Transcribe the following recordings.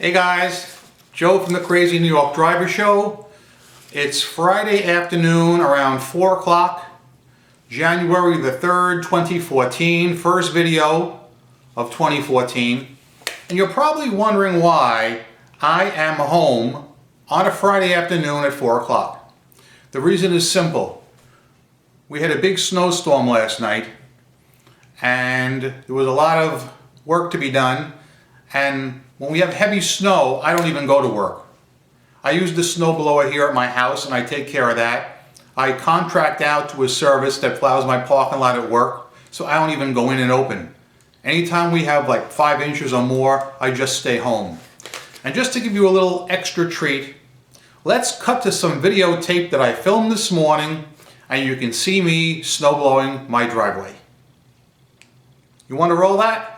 Hey guys, Joe from the Crazy New York Driver Show. It's Friday afternoon around 4 o'clock, January the 3rd, 2014, first video of 2014. And you're probably wondering why I am home on a Friday afternoon at 4 o'clock. The reason is simple. We had a big snowstorm last night and there was a lot of work to be done, and when we have heavy snow, I don't even go to work. I use the snowblower here at my house and I take care of that. I contract out to a service that plows my parking lot at work, so I don't even go in and open. Anytime we have like 5 inches or more, I just stay home. And just to give you a little extra treat, let's cut to some videotape that I filmed this morning and you can see me snowblowing my driveway. You want to roll that?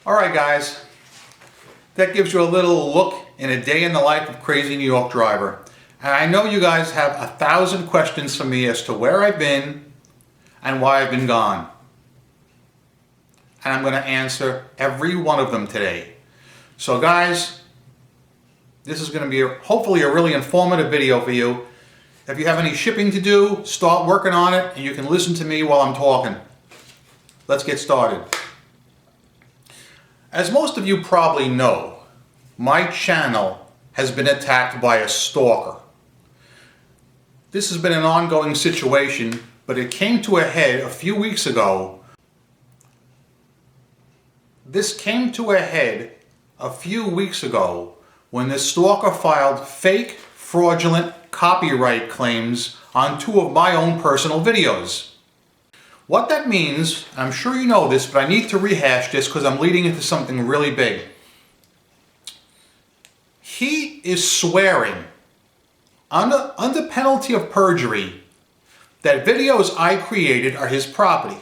Alright guys, that gives you a little look in a day in the life of Crazy New York Driver. And I know you guys have 1,000 questions for me as to where I've been and why I've been gone. And I'm going to answer every one of them today. So guys, this is going to be hopefully a really informative video for you. If you have any shipping to do, start working on it and you can listen to me while I'm talking. Let's get started. As most of you probably know, my channel has been attacked by a stalker. This has been an ongoing situation, but it came to a head a few weeks ago. This came to a head a few weeks ago when the stalker filed fake, fraudulent copyright claims on 2 of my own personal videos. What that means, I'm sure you know this, but I need to rehash this because I'm leading into something really big. He is swearing under penalty of perjury that videos I created are his property.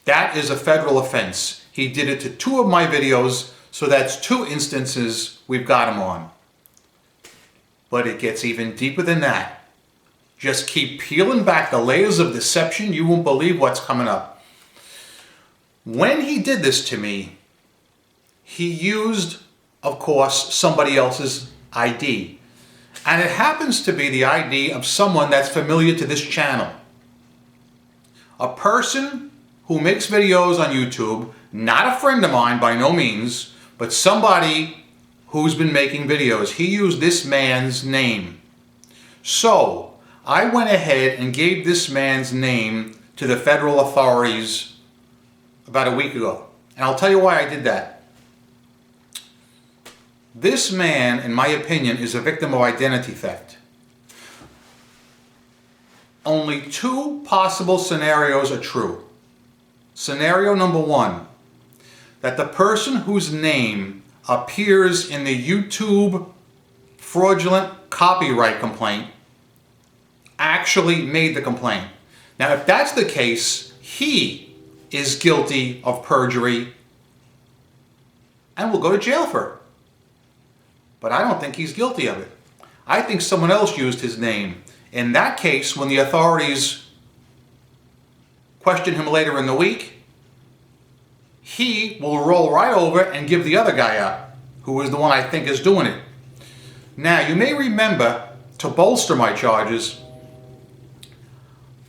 That is a federal offense. He did it to 2 of my videos, so that's 2 instances we've got him on. But it gets even deeper than that. Just keep peeling back the layers of deception, you won't believe what's coming up. When he did this to me, he used, of course, somebody else's ID. And it happens to be the ID of someone that's familiar to this channel. A person who makes videos on YouTube, not a friend of mine by no means, but somebody who's been making videos. He used this man's name. So, I went ahead and gave this man's name to the federal authorities about a week ago. And I'll tell you why I did that. This man, in my opinion, is a victim of identity theft. Only 2 possible scenarios are true. Scenario number 1, that the person whose name appears in the YouTube fraudulent copyright complaint actually made the complaint. Now, if that's the case, he is guilty of perjury and will go to jail for it. But I don't think he's guilty of it. I think someone else used his name. In that case, when the authorities question him later in the week, he will roll right over and give the other guy up, who is the one I think is doing it. Now, you may remember, to bolster my charges,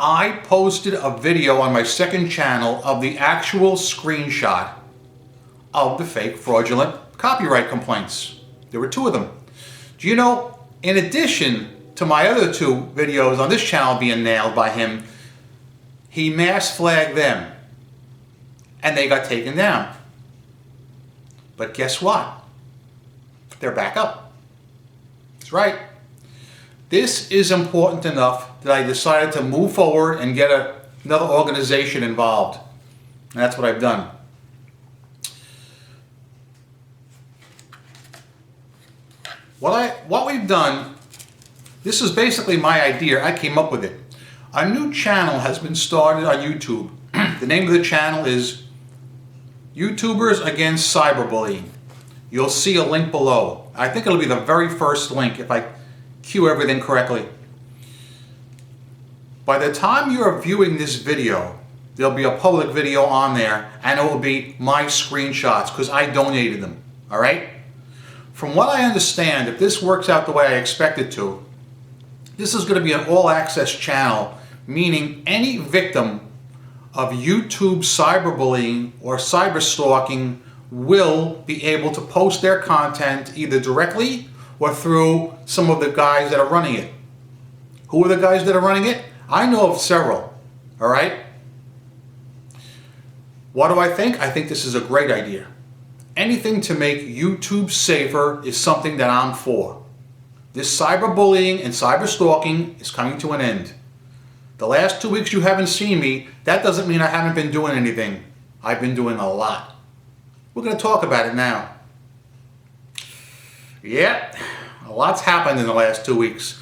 I posted a video on my second channel of the actual screenshot of the fake fraudulent copyright complaints. There were 2 of them. Do you know, in addition to my other 2 videos on this channel being nailed by him, he mass flagged them and they got taken down. But guess what? They're back up. That's right. This is important enough that I decided to move forward and get another organization involved. And that's what I've done. What we've done, this is basically my idea. I came up with it. A new channel has been started on YouTube. The name of the channel is YouTubers Against Cyberbullying. You'll see a link below. I think it'll be the very first link if I cue everything correctly. By the time you're viewing this video, there'll be a public video on there and it will be my screenshots because I donated them. All right? From what I understand, if this works out the way I expect it to, this is going to be an all-access channel, meaning any victim of YouTube cyberbullying or cyberstalking will be able to post their content either directly or through some of the guys that are running it. Who are the guys that are running it? I know of several. All right? What do I think? I think this is a great idea. Anything to make YouTube safer is something that I'm for. This cyberbullying and cyberstalking is coming to an end. The last 2 weeks you haven't seen me, that doesn't mean I haven't been doing anything. I've been doing a lot. We're going to talk about it now. Yeah, a lot's happened in the last 2 weeks.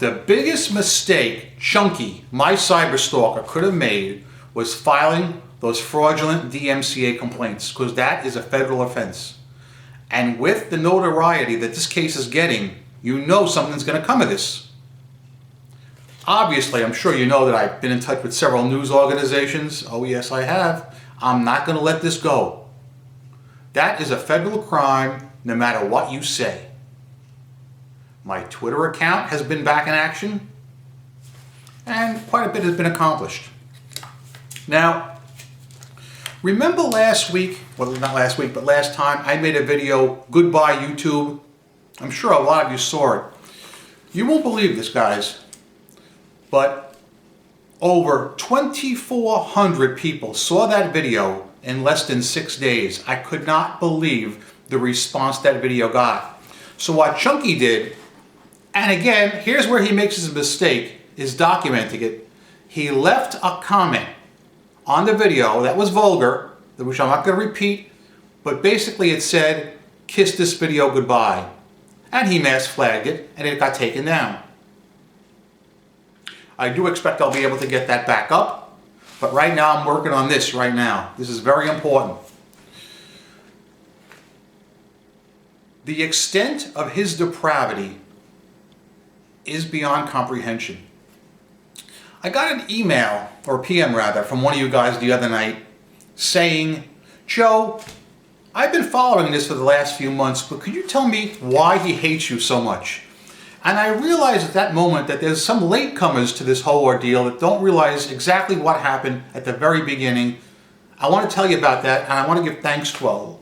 The biggest mistake Chunky, my cyberstalker, could have made was filing those fraudulent DMCA complaints, because that is a federal offense. And with the notoriety that this case is getting, you know something's going to come of this. Obviously, I'm sure you know that I've been in touch with several news organizations. Oh yes, I have. I'm not going to let this go. That is a federal crime, no matter what you say. My Twitter account has been back in action, and quite a bit has been accomplished. Now, remember last week, well not last week, but last time I made a video, Goodbye YouTube. I'm sure a lot of you saw it. You won't believe this, guys, but over 2,400 people saw that video in less than 6 days. I could not believe the response that video got. So what Chunky did, and again, here's where he makes his mistake, is documenting it. He left a comment on the video that was vulgar, which I'm not going to repeat, but basically it said, "Kiss this video goodbye." And he mass flagged it, and it got taken down. I do expect I'll be able to get that back up, but right now I'm working on this right now. This is very important. The extent of his depravity is beyond comprehension. I got an email, or PM rather, from one of you guys the other night saying, "Joe, I've been following this for the last few months, but could you tell me why he hates you so much?" And I realized at that moment that there's some latecomers to this whole ordeal that don't realize exactly what happened at the very beginning. I want to tell you about that, and I want to give thanks to a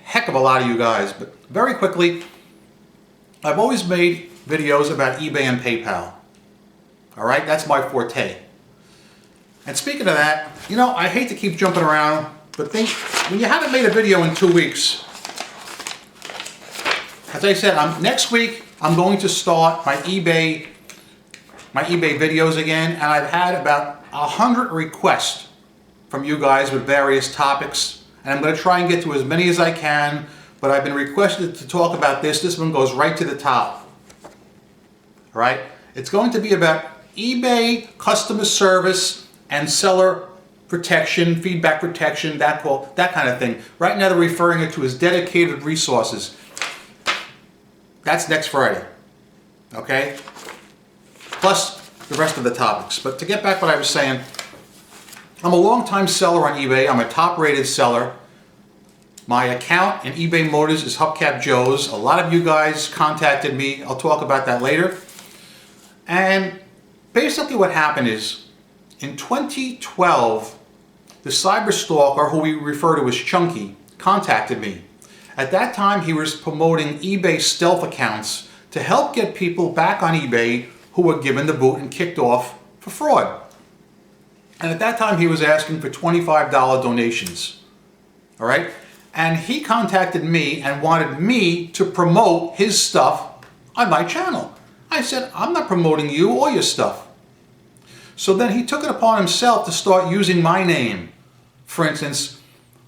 heck of a lot of you guys. But very quickly, I've always made videos about eBay and PayPal. All right, that's my forte. And speaking of that, you know, I hate to keep jumping around, but when you haven't made a video in 2 weeks, as I said, next week I'm going to start my eBay videos again, and I've had about 100 requests from you guys with various topics, and I'm going to try and get to as many as I can, but I've been requested to talk about this. This one goes right to the top. All right? It's going to be about eBay customer service and seller protection, feedback protection, that kind of thing. Right now they're referring it to as dedicated resources. That's next Friday, okay? Plus the rest of the topics. But to get back what I was saying, I'm a long-time seller on eBay. I'm a top-rated seller. My account in eBay Motors is Hubcap Joe's. A lot of you guys contacted me. I'll talk about that later. And basically what happened is, In 2012, the cyber stalker, who we refer to as Chunky, contacted me. At that time, he was promoting eBay stealth accounts to help get people back on eBay who were given the boot and kicked off for fraud. And at that time, he was asking for $25 donations. All right? And he contacted me and wanted me to promote his stuff on my channel. I said, I'm not promoting you or your stuff. So then he took it upon himself to start using my name. For instance,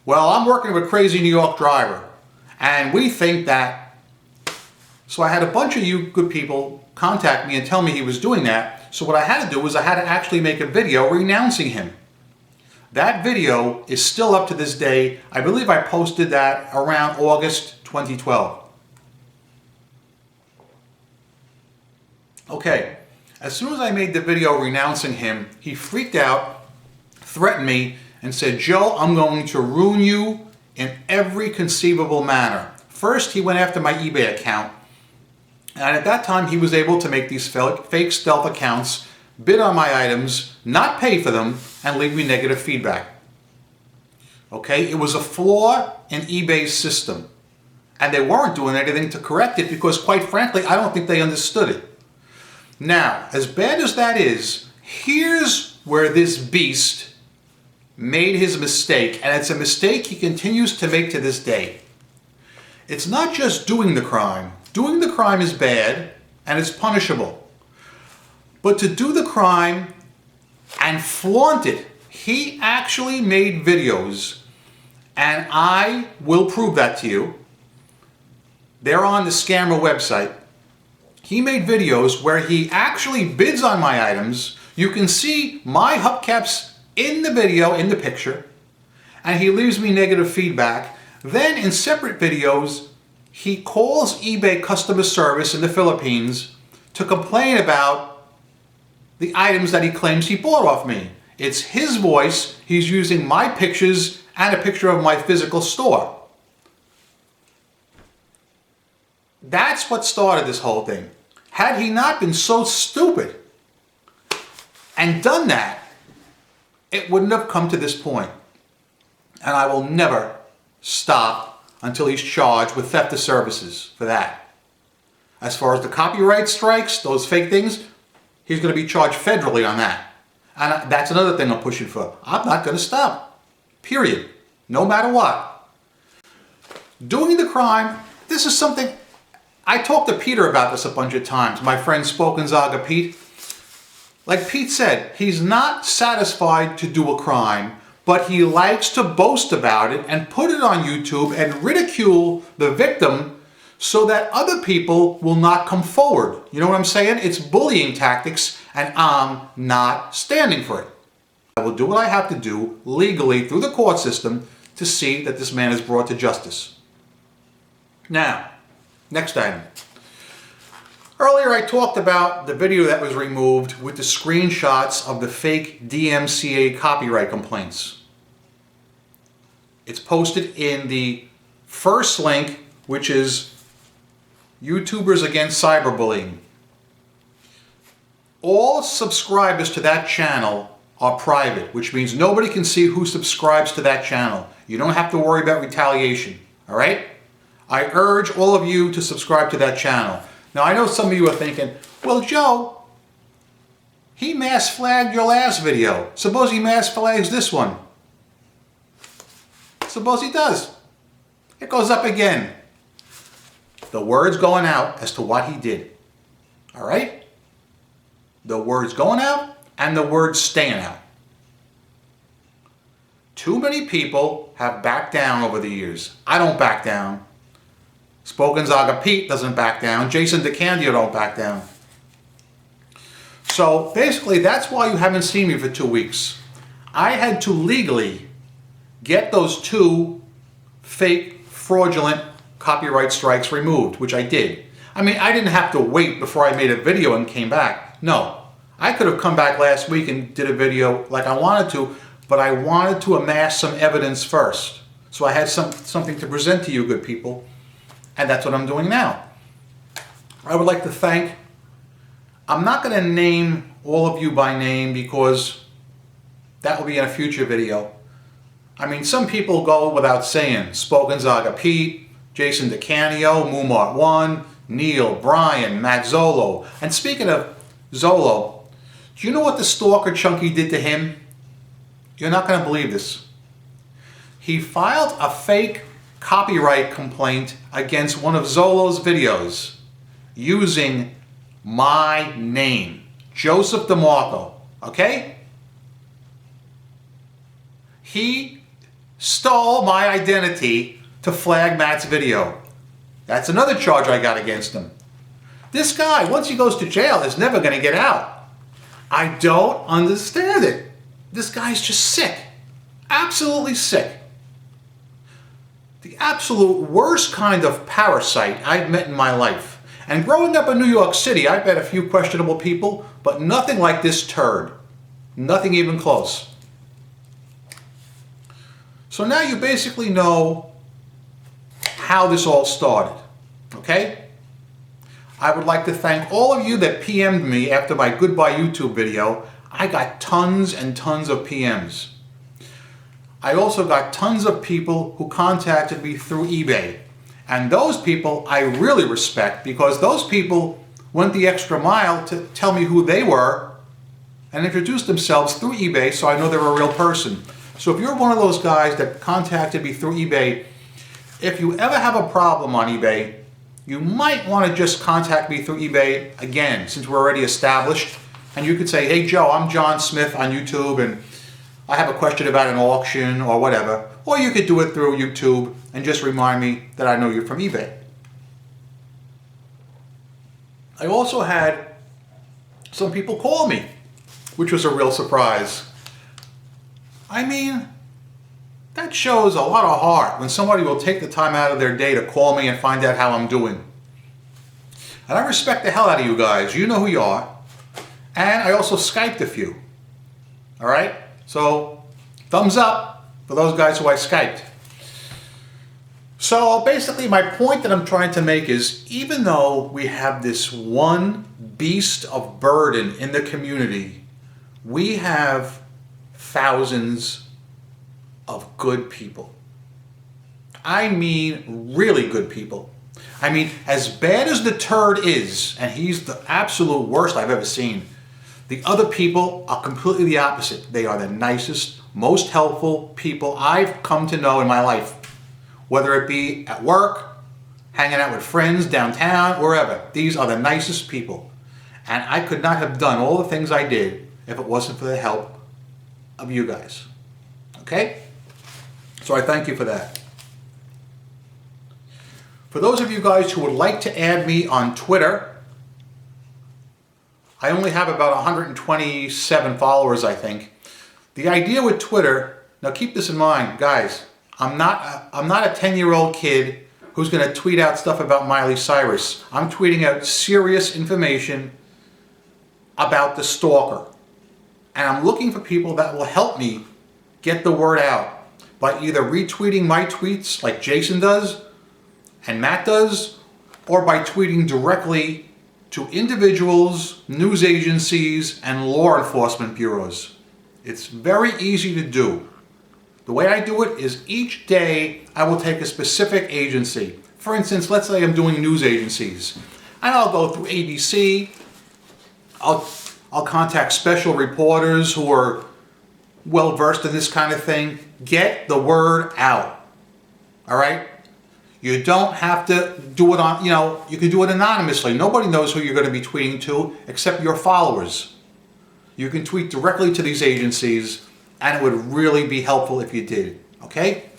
well, I'm working with crazeenydriver, and we think that. So I had a bunch of you good people contact me and tell me he was doing that. So what I had to do was I had to actually make a video renouncing him. That video is still up to this day. I believe I posted that around August 2012. Okay, as soon as I made the video renouncing him, he freaked out, threatened me, and said, Joe, I'm going to ruin you in every conceivable manner. First, he went after my eBay account. And at that time, he was able to make these fake stealth accounts, bid on my items, not pay for them, and leave me negative feedback. Okay, it was a flaw in eBay's system. And they weren't doing anything to correct it because, quite frankly, I don't think they understood it. Now, as bad as that is, here's where this beast made his mistake, and it's a mistake he continues to make to this day. It's not just doing the crime. Doing the crime is bad, and it's punishable. But to do the crime and flaunt it, he actually made videos, and I will prove that to you. They're on the scammer website. He made videos where he actually bids on my items. You can see my hubcaps in the video, in the picture, and he leaves me negative feedback. Then in separate videos, he calls eBay customer service in the Philippines to complain about the items that he claims he bought off me. It's his voice. He's using my pictures and a picture of my physical store. That's what started this whole thing. Had he not been so stupid and done that, it wouldn't have come to this point. And I will never stop until he's charged with theft of services for that. As far as the copyright strikes, those fake things, he's going to be charged federally on that. And that's another thing I'm pushing for. I'm not going to stop. Period. No matter what. Doing the crime, this is something. I talked to Peter about this a bunch of times, my friend Spoken Zaga Pete. Like Pete said, he's not satisfied to do a crime, but he likes to boast about it and put it on YouTube and ridicule the victim so that other people will not come forward. You know what I'm saying? It's bullying tactics, and I'm not standing for it. I will do what I have to do legally through the court system to see that this man is brought to justice. Now, next item. Earlier I talked about the video that was removed with the screenshots of the fake DMCA copyright complaints. It's posted in the first link, which is YouTubers Against Cyberbullying. All subscribers to that channel are private, which means nobody can see who subscribes to that channel. You don't have to worry about retaliation, all right? I urge all of you to subscribe to that channel. Now, I know some of you are thinking, well, Joe, he mass flagged your last video. Suppose he mass flags this one. Suppose he does. It goes up again. The word's going out as to what he did. All right? The word's going out and the word's staying out. Too many people have backed down over the years. I don't back down. Spoken Zaga Pete doesn't back down. Jason DeCandio don't back down. So basically, that's why you haven't seen me for 2 weeks. I had to legally get those 2 fake, fraudulent copyright strikes removed, which I did. I mean, I didn't have to wait before I made a video and came back. No. I could have come back last week and did a video like I wanted to, but I wanted to amass some evidence first. So I had something to present to you, good people. And that's what I'm doing now. I would like to thank, I'm not going to name all of you by name because That will be in a future video. I mean, some people go without saying. Spoken Zaga Pete, Jason DeCanio, Moomart1, Neil, Brian, Matt Zolo. And speaking of Zolo, do you know what the stalker Chunky did to him? You're not going to believe this. He filed a fake copyright complaint against one of Zolo's videos using my name, Joseph DeMarco, okay? He stole my identity to flag Matt's video. That's another charge I got against him. This guy, once he goes to jail, is never going to get out. I don't understand it. This guy's just sick. Absolutely sick. The absolute worst kind of parasite I've met in my life. And growing up in New York City, I've met a few questionable people, but nothing like this turd. Nothing even close. So now you basically know how this all started, okay? I would like to thank all of you that PM'd me after my Goodbye YouTube video. I got tons and tons of PMs. I also got tons of people who contacted me through eBay. And those people I really respect, because those people went the extra mile to tell me who they were and introduced themselves through eBay, so I know they're a real person. So if you're one of those guys that contacted me through eBay, if you ever have a problem on eBay, you might want to just contact me through eBay again, since we're already established. And you could say, hey Joe, I'm John Smith on YouTube and I have a question about an auction or whatever. Or you could do it through YouTube and just remind me that I know you're from eBay. I also had some people call me, which was a real surprise. I mean, that shows a lot of heart when somebody will take the time out of their day to call me and find out how I'm doing. And I respect the hell out of you guys. You know who you are. And I also Skyped a few. All right? So, thumbs up for those guys who I Skyped. So basically my point that I'm trying to make is, even though we have this one beast of burden in the community, we have thousands of good people. I mean really good people. I mean, as bad as the turd is, and he's the absolute worst I've ever seen, the other people are completely the opposite. They are the nicest, most helpful people I've come to know in my life. Whether it be at work, hanging out with friends, downtown, wherever. These are the nicest people. And I could not have done all the things I did if it wasn't for the help of you guys. Okay? So I thank you for that. For those of you guys who would like to add me on Twitter, I only have about 127 followers, I think. The idea with Twitter, now keep this in mind, guys, I'm not a 10-year-old kid who's going to tweet out stuff about Miley Cyrus. I'm tweeting out serious information about the stalker. And I'm looking for people that will help me get the word out by either retweeting my tweets like Jason does and Matt does, or by tweeting directly to individuals, news agencies, and law enforcement bureaus. It's very easy to do. The way I do it is each day I will take a specific agency. For instance, let's say I'm doing news agencies. And I'll go through ABC. I'll contact special reporters who are well versed in this kind of thing. Get the word out. All right? You don't have to do it on, you can do it anonymously. Nobody knows who you're going to be tweeting to except your followers. You can tweet directly to these agencies, and it would really be helpful if you did. Okay?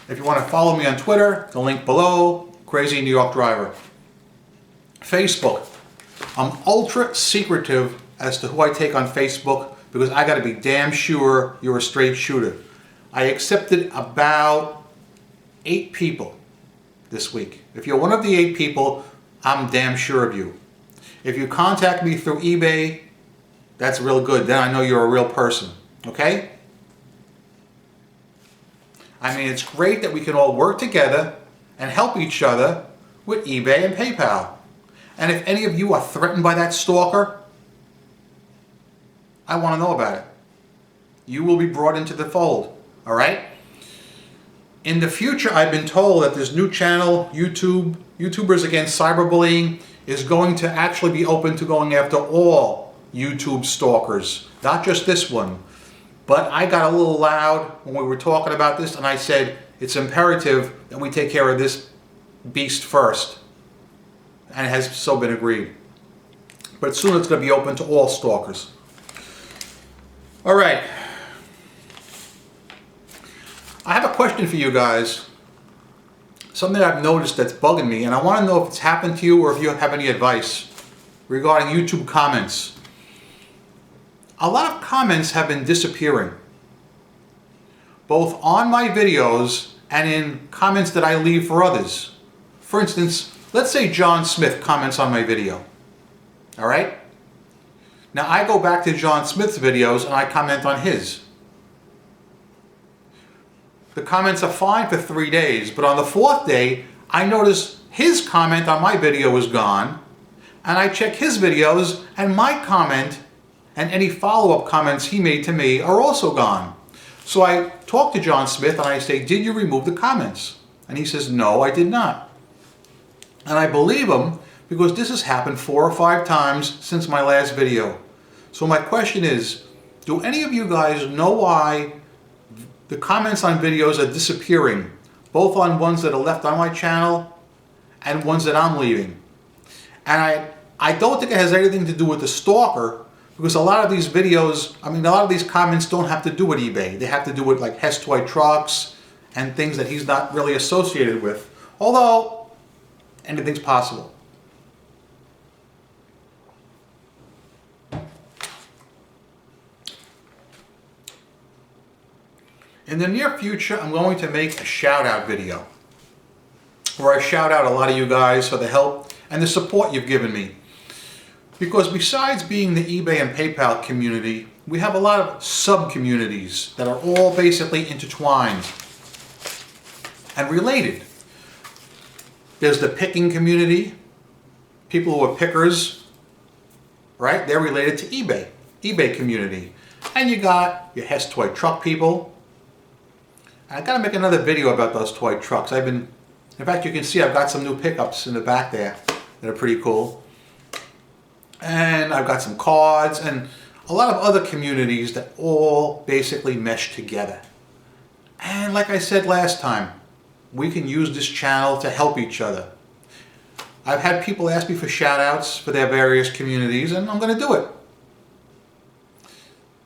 If you want to follow me on Twitter, the link below, Crazy New York Driver. Facebook. I'm ultra secretive as to who I take on Facebook because I got to be damn sure you're a straight shooter. I accepted about 8 people this week. If you're one of the 8 people, I'm damn sure of you. If you contact me through eBay, that's real good. Then I know you're a real person. Okay? I mean, it's great that we can all work together and help each other with eBay and PayPal. And if any of you are threatened by that stalker, I want to know about it. you will be brought into the fold. All right? In the future, I've been told that this new channel, YouTubers Against Cyberbullying, is going to actually be open to going after all YouTube stalkers, not just this one. But I got a little loud when we were talking about this, and I said it's imperative that we take care of this beast first. And it has so been agreed. But soon it's going to be open to all stalkers. All right. I have a question for you guys. Something I've noticed that's bugging me, and I want to know if it's happened to you or if you have any advice regarding YouTube comments. A lot of comments have been disappearing, both on my videos and in comments that I leave for others. For instance, let's say John Smith comments on my video. All right? Now I go back to John Smith's videos and I comment on his. The comments are fine for 3 days, but on the 4th day, I notice his comment on my video is gone, and I check his videos, and my comment and any follow-up comments he made to me are also gone. So I talk to John Smith and I say, did you remove the comments? And he says, no, I did not. And I believe him because this has happened 4 or 5 times since my last video. So my question is, do any of you guys know why the comments on videos are disappearing, both on ones that are left on my channel and ones that I'm leaving? And I don't think it has anything to do with the stalker, because a lot of these videos, a lot of these comments don't have to do with eBay. They have to do with like Hess Toy Trucks and things that he's not really associated with. Although, anything's possible. In the near future, I'm going to make a shout-out video where I shout out a lot of you guys for the help and the support you've given me. Because besides being the eBay and PayPal community, we have a lot of sub-communities that are all basically intertwined and related. There's the picking community, people who are pickers, right? They're related to eBay community. And you got your Hess Toy Truck people. I gotta make another video about those toy trucks. In fact, you can see I've got some new pickups in the back there that are pretty cool. And I've got some cards and a lot of other communities that all basically mesh together. And like I said last time, we can use this channel to help each other. I've had people ask me for shout outs for their various communities, and I'm gonna do it.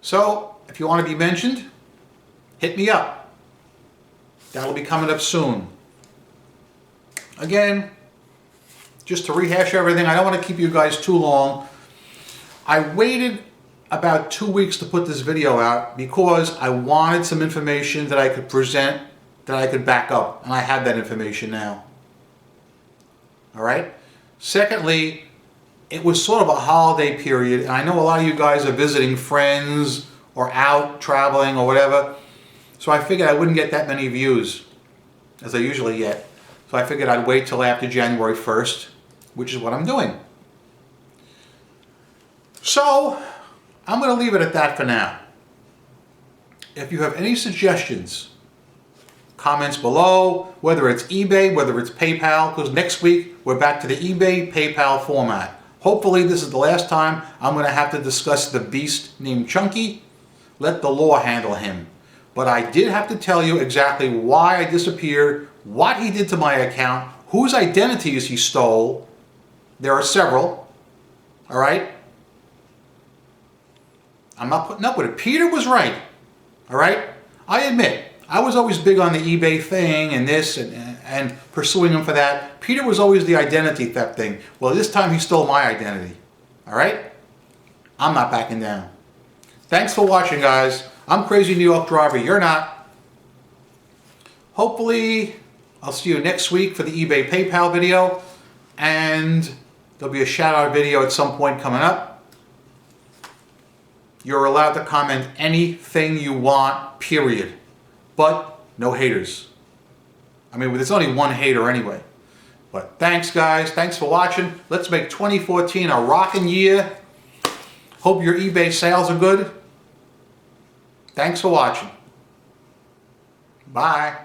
So, if you want to be mentioned, hit me up. That'll be coming up soon. Again, just to rehash everything, I don't want to keep you guys too long. I waited about 2 weeks to put this video out because I wanted some information that I could present, that I could back up, and I have that information now. Alright? Secondly, it was sort of a holiday period, and I know a lot of you guys are visiting friends or out traveling or whatever. So I figured I wouldn't get that many views as I usually get. So I figured I'd wait till after January 1st, which is what I'm doing. So I'm going to leave it at that for now. If you have any suggestions, comments below, whether it's eBay, whether it's PayPal, because next week we're back to the eBay PayPal format. Hopefully this is the last time I'm going to have to discuss the beast named Chunky. Let the law handle him. But I did have to tell you exactly why I disappeared, what he did to my account, whose identities he stole. There are several. All right? I'm not putting up with it. Peter was right. All right? I admit, I was always big on the eBay thing and this and pursuing him for that. Peter was always the identity theft thing. Well, this time he stole my identity. All right? I'm not backing down. Thanks for watching, guys. I'm Crazy New York Driver. You're not. Hopefully, I'll see you next week for the eBay PayPal video. And there'll be a shout-out video at some point coming up. You're allowed to comment anything you want, period. But no haters. There's only one hater anyway. But thanks, guys. Thanks for watching. Let's make 2014 a rocking year. Hope your eBay sales are good. Thanks for watching. Bye.